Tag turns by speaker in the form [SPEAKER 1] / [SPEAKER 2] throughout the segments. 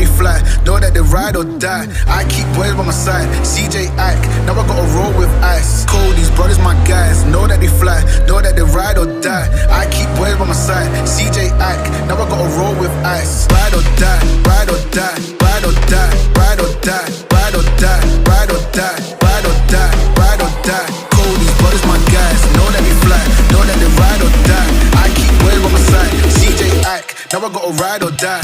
[SPEAKER 1] they fly, know that they ride or die. I keep boys by my side, CJ Ike, now I gotta roll with ice. Cold, these brothers my guys, know that they fly, know that they ride or die. I keep boys by my side, CJ Ike, now I gotta roll with ice. Ride or die, ride or die, ride or die, ride or die, ride or die, ride or die, ride or die, ride or die. Cold, these brothers my guys, know that they fly, know that they ride or die. I keep boys by my side, CJ Ike, now I gotta ride or die.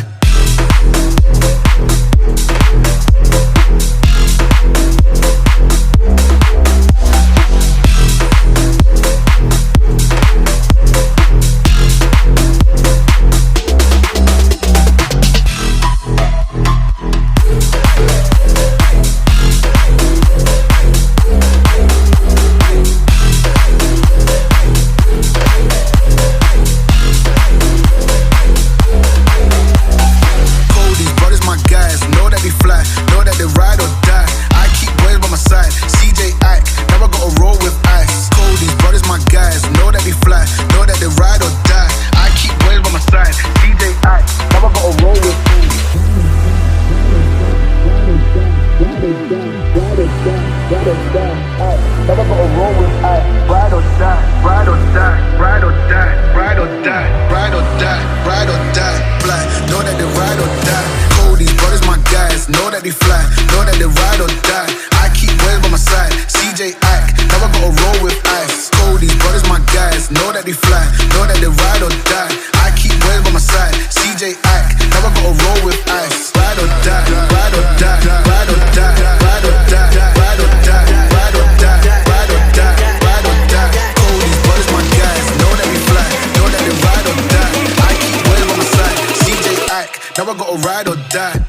[SPEAKER 1] Now I gotta ride or die.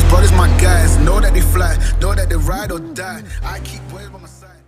[SPEAKER 1] Brothers my guys, know that they fly, know that they ride or die. I keep boys by my side.